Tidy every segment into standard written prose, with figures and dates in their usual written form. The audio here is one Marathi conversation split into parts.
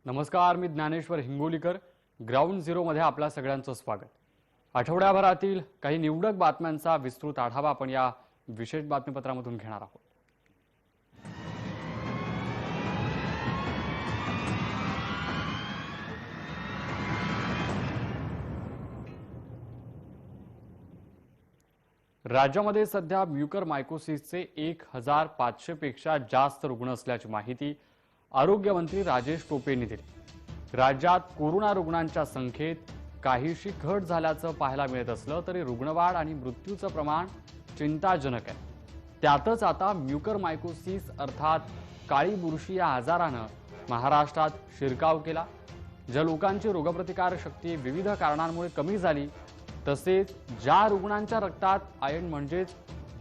नमस्कार, मी ज्ञानेश्वर हिंगोलीकर. ग्राउंड झिरो मध्ये आपल्या सगळ्यांचं स्वागत. आठवड्याभरातील काही निवडक बातम्यांचा विस्तृत आढावा आपण या विशेष बातमीपत्रामधून घेणार आहोत. राज्यामध्ये सध्या म्युकरमायकोसिसचे 1500 पेक्षा जास्त रुग्ण असल्याची माहिती आरोग्यमंत्री राजेश टोपे यांनी दिली. राज्यात कोरोना रुग्णांच्या संख्येत काहीशी घट झाल्याचं पाहायला मिळत असलं तरी रुग्णवाढ आणि मृत्यूचं प्रमाण चिंताजनक आहे. त्यातच आता म्युकरमायकोसिस अर्थात काळी बुरशी या आजारानं महाराष्ट्रात शिरकाव केला. ज्या लोकांची रोगप्रतिकार शक्ती विविध कारणांमुळे कमी झाली, तसेच ज्या रुग्णांच्या रक्तात आयर्न म्हणजेच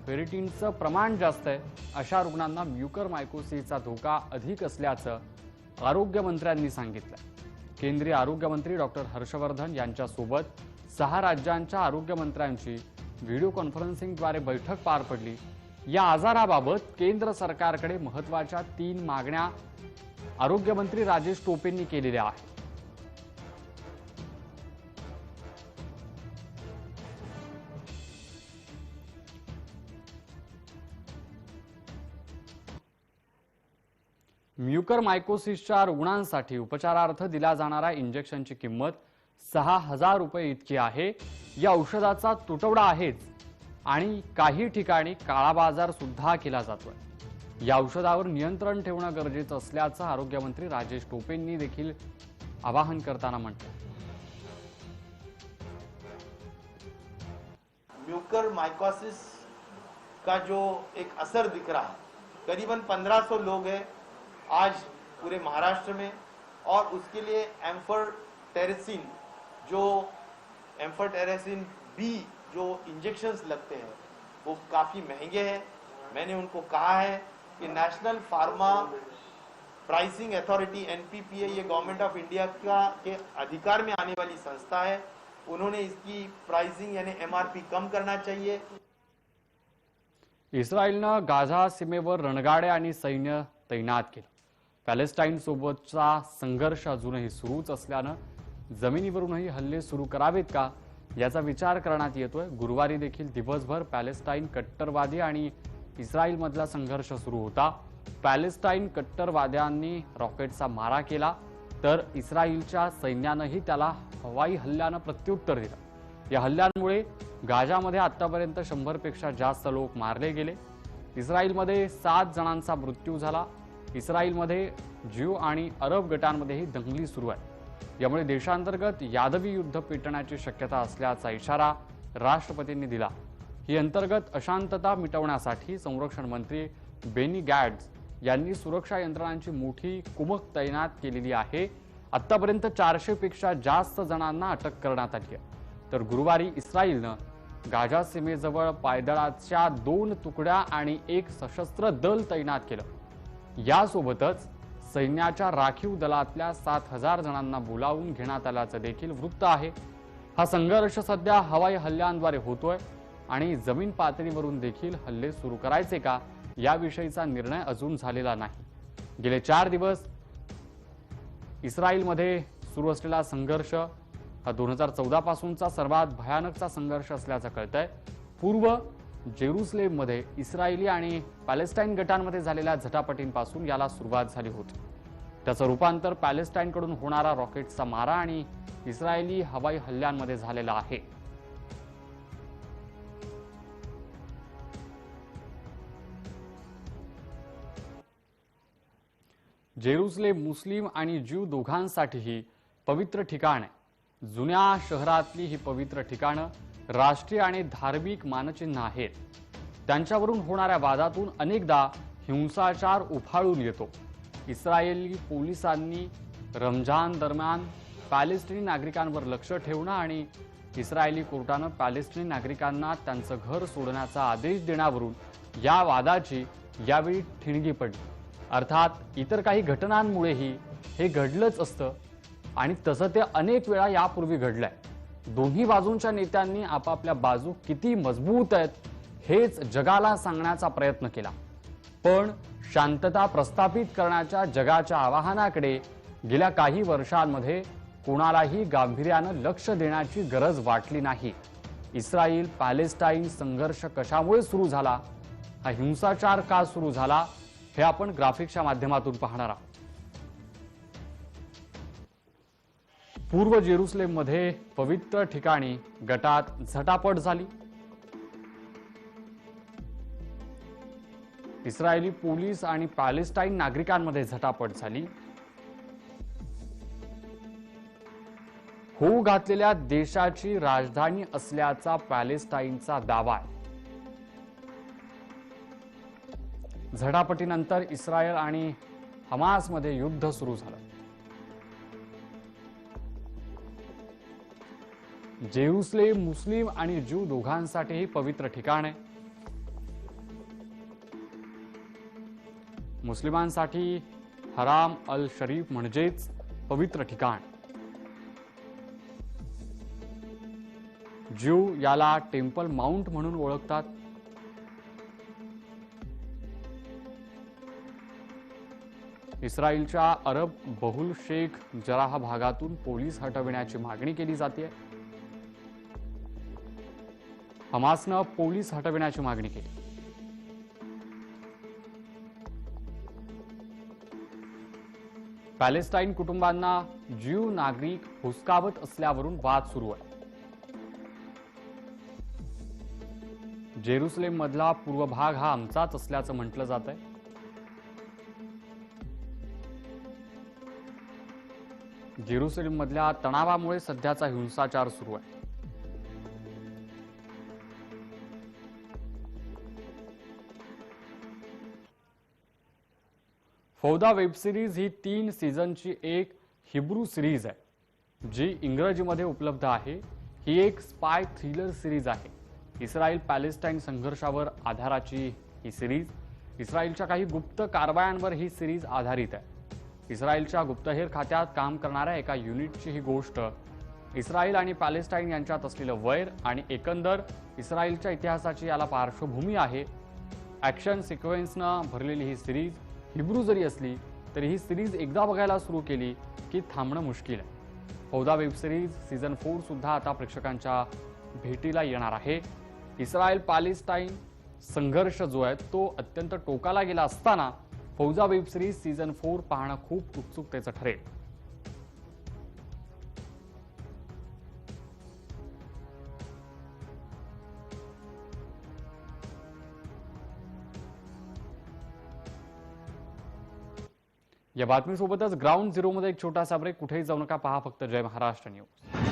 फेरिटिनचं प्रमाण जास्त आहे, अशा रुग्णांना म्युकरमायकोसिसचा धोका अधिक असल्याचं आरोग्यमंत्र्यांनी सांगितलं. केंद्रीय आरोग्यमंत्री डॉक्टर हर्षवर्धन यांच्यासोबत 6 राज्यांच्या आरोग्यमंत्र्यांची व्हिडिओ कॉन्फरन्सिंगद्वारे बैठक पार पडली. या आजाराबाबत केंद्र सरकारकडे महत्त्वाच्या 3 मागण्या आरोग्यमंत्री राजेश टोपेंनी केलेल्या आहेत. म्युकरमायकोसिसच्या रुग्णांसाठी उपचारार्थ दिला जाणारा इंजेक्शनची किंमत 6000 रुपये इतकी आहे. या औषधाचा तुटवडा आहेच आणि काही ठिकाणी काळा बाजार सुद्धा केला जातोय. या औषधावर नियंत्रण ठेवणं गरजेचं असल्याचं आरोग्यमंत्री राजेश टोपेंनी देखील आवाहन करताना म्हटलं. म्यूकरमाइकोसिस का जो एक असर दिख रहा है, करीबन 1500 लोग हैं आज पूरे महाराष्ट्र में, और उसके लिए एम्फोटेरेसिन बी जो इंजेक्शंस लगते हैं वो काफ़ी महंगे हैं. मैंने उनको कहा है कि national pharma pricing authority NPPA, ये गवर्नमेंट ऑफ इंडिया के अधिकार में आने वाली संस्था है. उन्होंने इसकी प्राइसिंग यानी MRP कम करना चाहिए. इस्रायलनं गाझा सीमेवर रणगाडे आणि सैन्य तैनात केलं. पॅलेस्टाईन सोबतचा संघर्ष अजूनही सुरूच असल्यानं जमिनीवरूनही हल्ले सुरू करावेत का याचा विचार करण्यात येतोय. गुरुवारी देखील दिवसभर पॅलेस्टाईन कट्टरवादी आणि इस्रायलमधला संघर्ष सुरू होता. पॅलेस्टाईन कट्टरवाद्यांनी रॉकेटचा मारा केला तर इस्रायलच्या सैन्यानंही त्याला हवाई हल्ल्यानं प्रत्युत्तर दिलं. या हल्ल्यांमुळे गाझामध्ये आतापर्यंत 100 पेक्षा जास्त लोक मारले गेले. इस्रायलमध्ये 7 जणांचा मृत्यू झाला. इस्रायलमध्ये ज्यू आणि अरब गटांमध्येही दंगली सुरू आहे. यामुळे देशांतर्गत यादवी युद्ध पेटण्याची शक्यता असल्याचा इशारा राष्ट्रपतींनी दिला. ही अंतर्गत अशांतता मिटवण्यासाठी संरक्षण मंत्री बेनी गॅट्स यांनी सुरक्षा यंत्रणांची मोठी कुमक तैनात केलेली आहे. आतापर्यंत 400 पेक्षा जास्त जणांना अटक करण्यात आली आहे. तर गुरुवारी इस्रायलनं गाझा सीमेजवळ पायदळाच्या 2 तुकड्या आणि 1 सशस्त्र दल तैनात केलं. यासोबतच सैन्याच्या राखीव दलातल्या 7000 जणांना बोलावून घेण्यात आल्याचं देखील वृत्त आहे. हा संघर्ष सध्या हवाई हल्ल्यांद्वारे होतोय आणि जमीन पातळीवरून देखील हल्ले सुरू करायचे का याविषयीचा निर्णय अजून झालेला नाही. गेले 4 दिवस इस्रायलमध्ये सुरू असलेला संघर्ष हा 2014 पासूनचा सर्वात भयानकचा संघर्ष असल्याचं कळतंय. पूर्व जेरुसलेममध्ये इस्रायली आणि पॅलेस्टाईन गटांमध्ये झालेल्या झटापटींपासून याला सुरुवात झाली होती. त्याचं रूपांतर पॅलेस्टाईनकडून होणारा रॉकेटचा मारा आणि इस्रायली हवाई हल्ल्यांमध्ये झालेला आहे. जेरुसलेम मुस्लिम आणि ज्यू दोघांसाठीही पवित्र ठिकाण आहे. जुन्या शहरातली ही पवित्र ठिकाणं राष्ट्रीय आणि धार्मिक मानचिन्ह आहेत. त्यांच्यावरून होणाऱ्या वादातून अनेकदा हिंसाचार उफाळून येतो. इस्रायली पोलिसांनी रमजान दरम्यान पॅलेस्टिनी नागरिकांवर लक्ष ठेवणं आणि इस्रायली कोर्टानं पॅलेस्टिनी नागरिकांना त्यांचं घर सोडण्याचा आदेश देण्यावरून या वादाची यावेळी ठिणगी पडली. अर्थात इतर काही घटनांमुळेही हे घडलंच असतं आणि तसं ते अनेक वेळा यापूर्वी घडलंय. दोन्ही बाजूंच्या नेत्यांनी आपापल्या बाजू किती मजबूत आहेत हेच जगाला सांगण्याचा प्रयत्न केला. पण शांतता प्रस्थापित करण्याच्या जगाच्या आवाहनाकडे गेल्या काही वर्षांमध्ये कोणालाही गांभीर्यानं लक्ष देण्याची गरज वाटली नाही. इस्रायल पॅलेस्टाईन संघर्ष कशामुळे सुरू झाला, हा हिंसाचार का सुरू झाला, हे आपण ग्राफिक्सच्या माध्यमातून पाहणार आहोत. पूर्व जेरुसलेममध्ये पवित्र ठिकाणी गटात झटापट झाली. इस्रायली पोलीस आणि पॅलेस्टाईन नागरिकांमध्ये झटापट झाली. होऊ घातलेल्या देशाची राजधानी असल्याचा पॅलेस्टाईनचा दावा आहे. झटापटीनंतर इस्रायल आणि हमासमध्ये युद्ध सुरू झालं. जेरुसलेम मुस्लिम आणि ज्यू दोघांसाठीही पवित्र ठिकाण आहे. मुस्लिमांसाठी हराम अल शरीफ म्हणजेच पवित्र ठिकाण. ज्यू याला टेम्पल माउंट म्हणून ओळखतात. इस्रायलच्या अरब बहुल शेख जराह भागातून पोलीस हटविण्याची मागणी केली जाते. हमासनं पोलीस हटविण्याची मागणी केली. पॅलेस्टाईन कुटुंबांना ज्यू नागरिक हुसकावत असल्यावरून वाद सुरू आहे. जेरुसलेम मधला पूर्व भाग हा आमचाच असल्याचं म्हटलं जात आहे. जेरुसलेम मधल्या तणावामुळे सध्याचा हिंसाचार सुरू आहे. फौदा वेब सिरीज ही 3 सीझनची एक हिब्रू सिरीज आहे, जी इंग्रजीमध्ये उपलब्ध आहे. ही एक स्पाय थ्रिलर सिरीज आहे. इस्रायल पॅलेस्टाईन संघर्षावर आधाराची ही सिरीज, इस्रायलच्या काही गुप्त कारवायांवर ही सिरीज आधारित आहे. इस्रायलच्या गुप्तहेर खात्यात काम करणाऱ्या एका युनिटची ही गोष्ट, इस्रायल आणि पॅलेस्टाईन यांच्यात असलेलं वैर आणि एकंदर इस्रायलच्या इतिहासाची याला पार्श्वभूमी आहे. ॲक्शन सिक्वेन्सनं भरलेली ही सिरीज हिब्रू जरी असली तरी ही सिरीज एकदा बघायला सुरू केली की थांबणं मुश्किल आहे. फौदा वेब सिरीज सीझन 4 सुद्धा आता प्रेक्षकांच्या भेटीला येणार आहे. इस्रायल पॅलेस्टाईन संघर्ष जो आहे तो अत्यंत टोकाला गेला असताना फौजा वेब सिरीज सीझन 4 पाहणं खूप उत्सुकतेचं ठरेल. या बातमीसोबतच ग्राउंड झिरो मध्ये एक छोटासा ब्रेक. कुठेही जाऊ नका, पहा फक्त जय महाराष्ट्र न्यूज.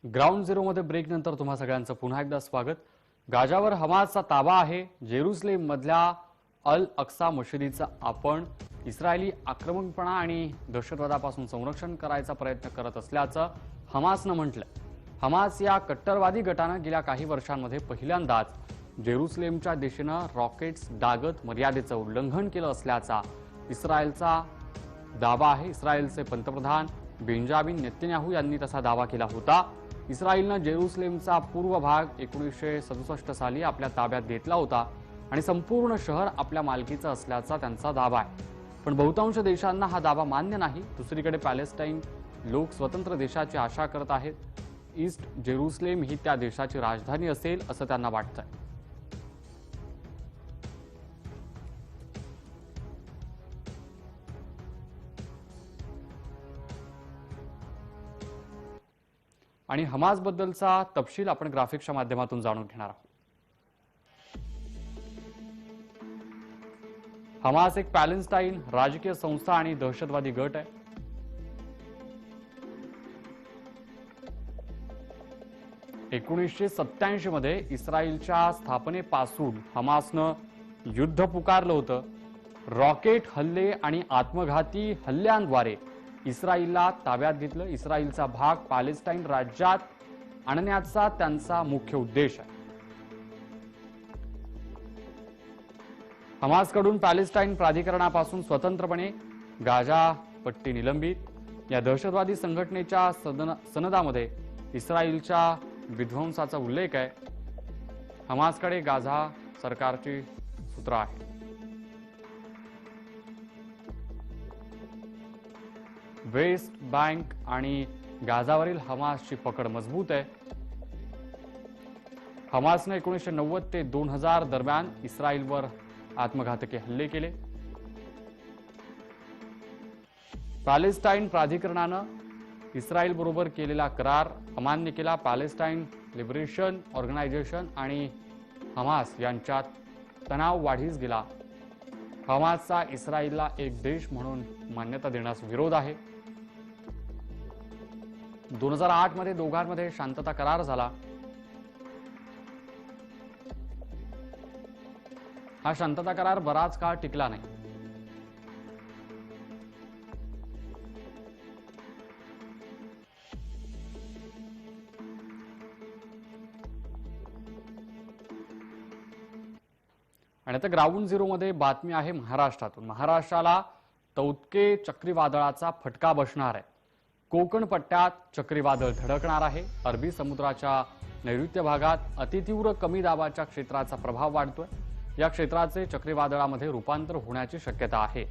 ग्राउंड झिरो मध्ये ब्रेक नंतर तुम्हा सगळ्यांचं पुन्हा एकदा स्वागत. गाजावर हमासचा ताबा आहे. जेरुसलेम मधल्या अल अक्सा मशिदीचं आपण इस्रायली आक्रमकपणा आणि दहशतवादापासून संरक्षण करायचा प्रयत्न करत असल्याचं हमासनं म्हटलंय. हमास या कट्टरवादी गटानं गेल्या काही वर्षांमध्ये पहिल्यांदाच जेरुसलेमच्या दिशेनं रॉकेट्स डागत मर्यादेचं उल्लंघन केलं असल्याचा इस्रायलचा दावा आहे. इस्रायलचे पंतप्रधान बेंजामिन नेतन्याहू यांनी तसा दावा केला होता. इस्रायलनं जेरुसलेमचा पूर्व भाग 1967 साली आपल्या ताब्यात घेतला होता आणि संपूर्ण शहर आपल्या मालकीचं असल्याचा त्यांचा दावा आहे. पण बहुतांश देशांना हा दावा मान्य नाही. दुसरीकडे पॅलेस्टाईन लोक स्वतंत्र देशाची आशा करत आहेत. ईस्ट जेरुसलेम ही त्या देशाची राजधानी असेल असं त्यांना वाटतंय. आणि हमास बद्दलचा तपशील आपण ग्राफिक्सच्या माध्यमातून जाणून घेणार आहोत. हमास एक पॅलेस्टाईन राजकीय संस्था आणि दहशतवादी गट आहे. एकोणीसशे मध्ये इस्रायलच्या स्थापनेपासून हमासनं युद्ध पुकारलं होतं. रॉकेट हल्ले आणि आत्मघाती हल्ल्यांद्वारे इस्रायलला ताब्यात घेतलं. इस्रायलचा भाग पॅलेस्टाईन राज्यात आणण्याचा त्यांचा मुख्य उद्देश आहे. हमासकडून पॅलेस्टाईन प्राधिकरणापासून स्वतंत्रपणे गाझा पट्टी निलंबित। या दहशतवादी संघटनेच्या सनदामध्ये इस्रायलच्या विध्वंसाचा उल्लेख आहे। हमासकडे गाझा सरकारची सूत्र आहे। वेस्ट बँक आणि गाझावरील हमासची पकड मजबूत आहे। हमासने 1990 ते 2000 दरम्यान इस्रायलवर आत्मघातकी हल्ले केले। पॅलेस्टाईन प्राधिकरणानं इस्रायल बरोबर केलेला करार अमान्य केला। पॅलेस्टाईन लिबरेशन ऑर्गनायझेशन आणि हमास यांच्यात तणाव वाढीस गेला। हमासचा इस्रायलला एक देश म्हणून मान्यता देण्यास विरोध आहे। 2008 मध्ये दोघांमध्ये शांतता करार झाला। हा शांतता करार बराच काळ टिकला नाही। आणि आता ग्राउंड झिरो मध्ये बातमी आहे महाराष्ट्रातून। महाराष्ट्राला तौत्के चक्रीवादळाचा फटका बसणार आहे। कोकण पट्ट्यात चक्रीवादळ धडकणार आहे। अरबी समुद्राच्या नैऋत्य भागात अतितीव्र कमी दाबाच्या क्षेत्राचा प्रभाव वाढतोय। या क्षेत्राचे चक्रीवादळामध्ये रूपांतर होण्याची शक्यता आहे।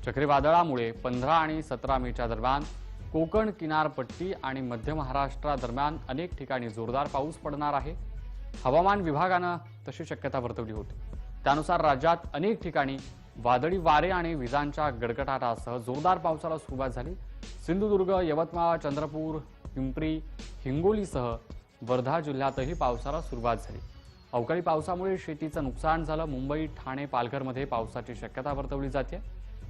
चक्रीवादळामुळे 15 आणि 17 मेच्या दरम्यान कोकण किनारपट्टी आणि मध्य महाराष्ट्रादरम्यान अनेक ठिकाणी जोरदार पाऊस पडणार आहे। हवामान विभागानं तशी शक्यता वर्तवली होती। त्यानुसार राज्यात अनेक ठिकाणी वादळी वारे आणि विजांच्या गडगडाटासह जोरदार पावसाला सुरुवात झाली। सिंधुदुर्ग, यवतमाळ, चंद्रपूर, पिंपरी, हिंगोलीसह वर्धा जिल्ह्यातही पावसाला सुरुवात झाली। अवकाळी पावसामुळे शेतीचं नुकसान झालं। मुंबई, ठाणे, पालघरमध्ये पावसाची शक्यता वर्तवली जाते।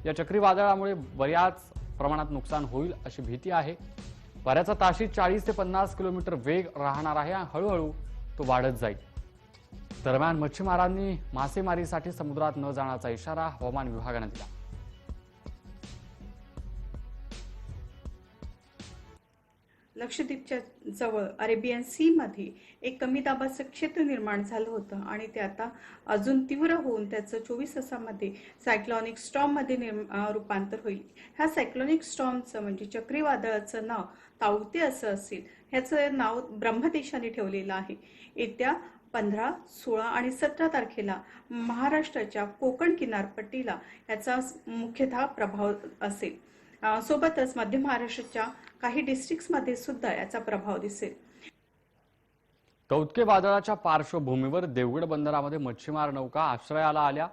या चक्रीवादळामुळे बऱ्याच प्रमाणात नुकसान होईल अशी भीती आहे। वाऱ्याचा ताशी 40 ते 50 किलोमीटर वेग राहणार आहे। हळूहळू तो वाढत जाईल। दरम्यान मच्छीमारांनी मासेमारीसाठी समुद्रात न जाण्याचा इशारा हवामान विभागाने दिला। लक्षद्वीपच्या जवळ अरेबियन सी मध्ये एक कमी दाबाचं क्षेत्र निर्माण झालं होतं आणि ते आता अजून तीव्र होऊन त्याचं 24 तासामध्ये सायक्लॉनिक स्टॉर्म मध्ये रूपांतर होईल। ह्या सायक्लॉनिक स्टॉर्मचं म्हणजे चक्रीवादळाचं नाव ताऊते असं असेल। ह्याचं नाव ब्रह्मदेशाने ठेवलेलं आहे। येत्या 15, 16 आणि 17 तारखेला महाराष्ट्राच्या कोकण किनारपट्टीला याचा मुख्यतः प्रभाव असेल। सोबतच मध्य महाराष्ट्राच्या काही डिस्ट्रिक्ट्समध्ये सुद्धा याचा प्रभाव दिसेल। तौत्के वादळाच्या पार्श्वभूमीवर देवगड बंदरामध्ये मच्छीमार नौका आश्रयाला आल्या।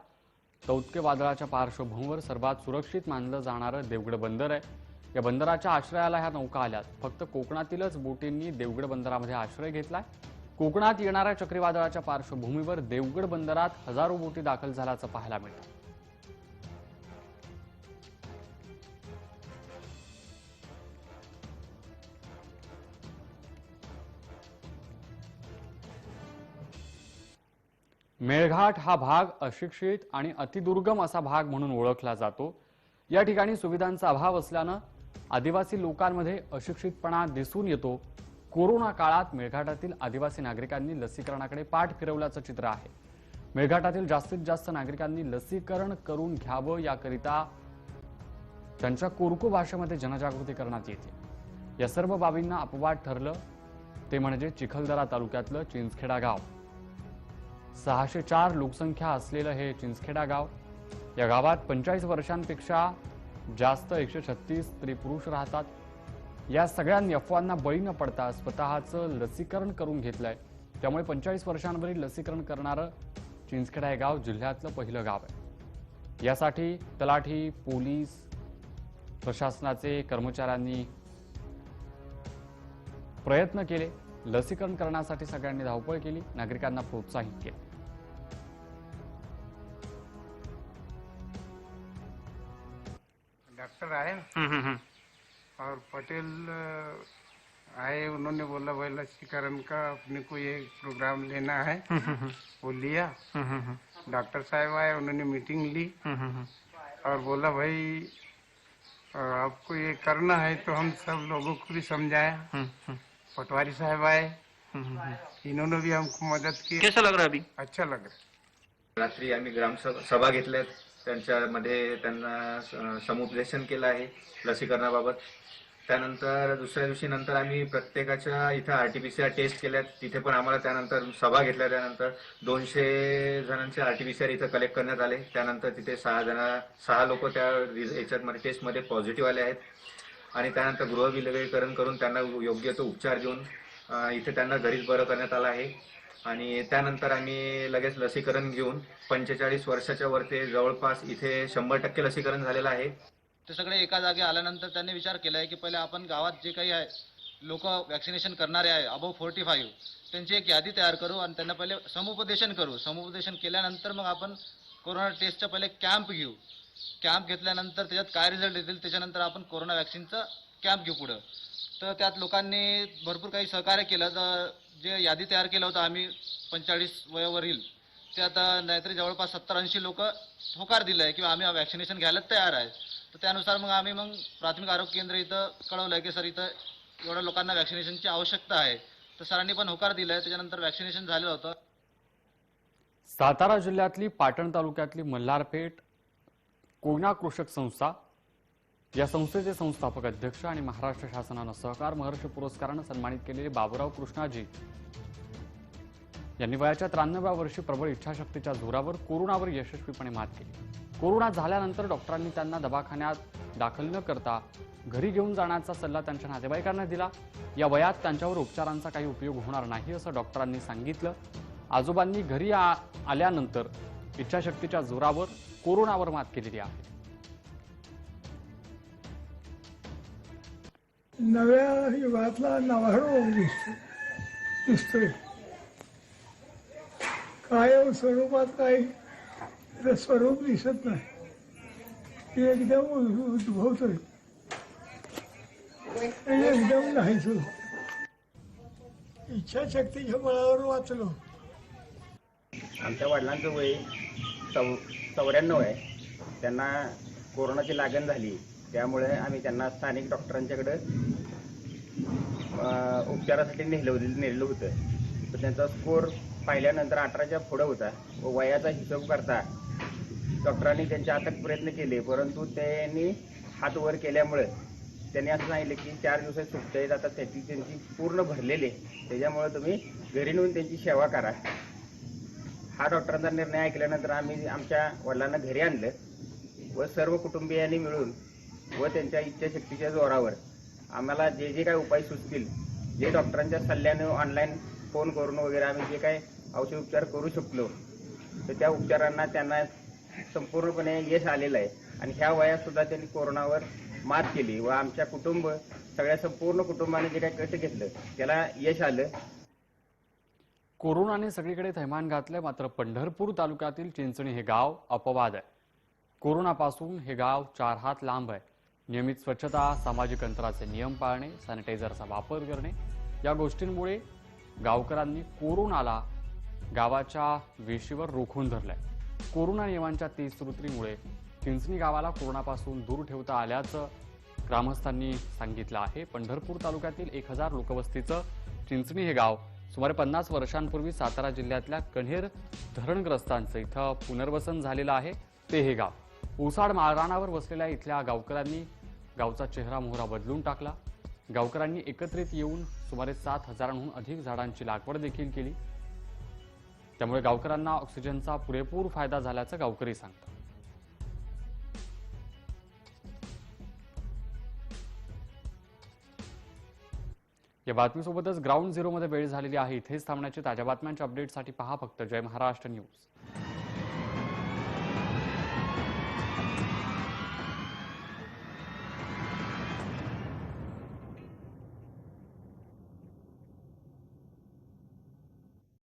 तौत्के वादळाच्या पार्श्वभूमीवर सर्वात सुरक्षित मानलं जाणारं देवगड बंदर आहे। या बंदराच्या आश्रयाला ह्या नौका आल्यात। फक्त कोकणातीलच बोटींनी देवगड बंदरामध्ये आश्रय घेतलाय। कोकणात येणाऱ्या चक्रीवादळाच्या पार्श्वभूमीवर देवगड बंदरात हजारो बोटी दाखल झाल्याचं पाहायला मिळतं। मेळघाट हा भाग अशिक्षित आणि अतिदुर्गम असा भाग म्हणून ओळखला जातो। या ठिकाणी सुविधांचा अभाव असल्यानं आदिवासी लोकांमध्ये अशिक्षितपणा दिसून येतो। कोरोना काळात मेळघाटातील आदिवासी नागरिकांनी लसीकरणाकडे पाठ फिरवल्याचं चित्र आहे। मेळघाटातील जास्तीत जास्त नागरिकांनी लसीकरण करून घ्यावं याकरिता त्यांच्या कोरकू भाषेमध्ये जनजागृती करण्यात येते। या सर्व बाबींना अपवाद ठरलं ते म्हणजे चिखलदरा तालुक्यातलं चिंचखेडा गाव। 604 लोकसंख्या असलेलं हे चिंचखेडा गाव। या गावात 45 वर्षांपेक्षा जास्त 136 स्त्री पुरुष राहतात। या सगळ्यांनी अफवांना बळी न पडता स्वतःचं लसीकरण करून घेतलंय। त्यामुळे 45 वर्षांवरील लसीकरण करणारं चिंचखेडा हे गाव जिल्ह्यातलं पहिलं गाव आहे। यासाठी तलाठी, पोलीस, प्रशासनाचे कर्मचाऱ्यांनी प्रयत्न केले। लसीकरण करण्यासाठी सगळ्यांनी धावपळ केली, नागरिकांना प्रोत्साहित केलं। डॉक्टर आए और पटेल आए, उन्होंने बोला भाई लसीकरण का अपने को ये प्रोग्राम लेना है। वो लिया। डॉक्टर साहब आए, उन्होंने मीटिंग ली और बोला भाई आपको ये करना है, तो हम सब लोगों को भी समझाया। पटवारी साहब आए, इन्होंने भी हमको मदद की। कैसा लग रहा है अभी? अच्छा लग रहा है। रात्री आम्ही ग्रामसभा घेतल्यात, त्यांच्यामध्ये त्यांना समुपदेशन केलं आहे लसीकरणाबाबत. त्यानंतर दुसऱ्या दिवशी नंतर आम्ही प्रत्येकाच्या इथं RT-PCR टेस्ट केल्यात. तिथे पण आम्हाला त्यानंतर सभा घेतल्या. त्यानंतर 200 जणांचे RT-PCR इथं कलेक्ट करण्यात आले. त्यानंतर तिथे 6 लोक त्या याच्यामध्ये टेस्टमध्ये पॉझिटिव्ह आले आहेत आणि त्यानंतर गृहविलगीकरण करून त्यांना योग्य तो उपचार देऊन इथे त्यांना घरीच बरं करण्यात आलं आहे. आणि त्यानंतर आम्ही लगेच लसीकरण घेऊन 45 वर्षाच्या वरती जवळपास इथे 100% लसीकरण झालेलं आहे. ते सगळे एका जागी आल्यानंतर त्यांनी विचार केला आहे की पहिले आपण गावात जे काही आहे लोक वॅक्सिनेशन करणारे आहे अबव 45 त्यांची एक यादी तयार करू आणि त्यांना पहिले समुपदेशन करू. समुपदेशन केल्यानंतर मग आपण कोरोना टेस्टचा पहिले कॅम्प घेऊ. कॅम्प घेतल्यानंतर त्याच्यात काय रिझल्ट येतील त्याच्यानंतर आपण कोरोना वॅक्सिनचा कॅम्प घेऊ पुढं. तर त्यात लोकांनी भरपूर काही सहकार्य केलं. तर जे यादी तयार केलं होतं आम्ही 45 वयावरील ते आता नाहीतरी जवळपास 70-80 लोक होकार दिलं आहे किंवा आम्ही वॅक्सिनेशन घ्यायला तयार आहे. तर त्यानुसार मग आम्ही प्राथमिक आरोग्य केंद्र इथं कळवलं की सर इथं एवढ्या लोकांना वॅक्सिनेशनची आवश्यकता आहे. तर सरांनी पण होकार दिलाय. त्याच्यानंतर वॅक्सिनेशन झालं होतं. सातारा जिल्ह्यातली पाटण तालुक्यातली मल्हारपेठ कोयना कृषक संस्था या संस्थेचे संस्थापक अध्यक्ष आणि महाराष्ट्र शासनानं सहकार महर्षी पुरस्कारानं सन्मानित केलेले बाबूराव कृष्णाजी यांनी वयाच्या 93व्या वर्षी प्रबळ इच्छाशक्तीच्या जोरावर कोरोनावर यशस्वीपणे मात केली. कोरोना झाल्यानंतर डॉक्टरांनी त्यांना दवाखान्यात दाखल न करता घरी घेऊन जाण्याचा सल्ला त्यांच्या नातेवाईकांना दिला. या वयात त्यांच्यावर उपचारांचा काही उपयोग होणार नाही असं डॉक्टरांनी सांगितलं. आजोबांनी घरी आल्यानंतर इच्छाशक्तीच्या जोरावर कोरोनावर मात केलेली आहे. नव्या युगातला नवारो दिसतोय. कायम स्वरूपात काही स्वरूप दिसत नाही. ते एकदम उद्भवतोय, एकदम नाहीच. इच्छाशक्तीच्या बळावर वाचलो. आमच्या वडिलांचं वय 94 आहे. त्यांना कोरोनाची लागण झाली. त्यामुळे आम्ही त्यांना स्थानिक डॉक्टरांच्याकडे उपचारासाठी नेलं होतं. तर त्यांचा स्कोर पाहिल्यानंतर 18च्या पुढं होता व वयाचा हिशोब करता डॉक्टरांनी त्यांचे अथक प्रयत्न केले, परंतु त्यांनी हात वर केल्यामुळे त्यांनी असं सांगितलं की 4 दिवसात सुट्ट्या आहेत, आता त्यांची पूर्ण भरलेली आहे, त्याच्यामुळे तुम्ही घरी नेऊन त्यांची सेवा करा. हा डॉक्टरांचा निर्णय ऐकल्यानंतर आम्ही आमच्या वडिलांना घरी आणलं व सर्व कुटुंबियांनी मिळून व त्यांच्या इच्छाशक्तीच्या जोरावर आम्हाला जे जे काही उपाय सुचतील, जे डॉक्टरांच्या सल्ल्याने ऑनलाईन फोन करून वगैरे आम्ही जे काही औषध उपचार करू शकलो, तर त्या उपचारांना त्यांना संपूर्णपणे यश आलेलं आहे. आणि ह्या वयात सुद्धा त्यांनी कोरोनावर मात केली व आमच्या सगळ्या संपूर्ण कुटुंबाने जे काही कष्ट घेतलं त्याला यश आलं. कोरोनाने सगळीकडे थैमान घातलंय, मात्र पंढरपूर तालुक्यातील चिंचणी हे गाव अपवाद आहे. कोरोनापासून हे गाव 4 हात लांब आहे. नियमित स्वच्छता, सामाजिक अंतराचे नियम पाळणे, सॅनिटायझरचा वापर करणे या गोष्टींमुळे गावकऱ्यांनी कोरोनाला गावाच्या वेशीवर रोखून धरलंय. कोरोना नियमांच्या त्रिसूत्रीमुळे चिंचणी गावाला कोरोनापासून दूर ठेवता आल्याचं ग्रामस्थांनी सांगितलं आहे. पंढरपूर तालुक्यातील 1000 लोकवस्तीचं चिंचणी हे गाव सुमारे 50 वर्षांपूर्वी सातारा जिल्ह्यातल्या कण्हेर धरणग्रस्तांचं इथं पुनर्वसन झालेलं आहे. ते हे गाव ओसाड माळरानावर वसलेल्या इथल्या गावकऱ्यांनी गावचा चेहरा मोहरा बदलून टाकला. गावकऱ्यांनी एकत्रित येऊन सुमारे 7000हून अधिक झाडांची लागवड देखील केली. त्यामुळे गावकऱ्यांना ऑक्सिजनचा पुरेपूर फायदा झाल्याचं गावकरी सांगतात. या बातमीसोबतच ग्राउंड झिरोमध्ये वेळ झालेली आहे. इथेच थांबण्याची ताज्या बातम्यांच्या अपडेटसाठी पहा फक्त जय महाराष्ट्र न्यूज.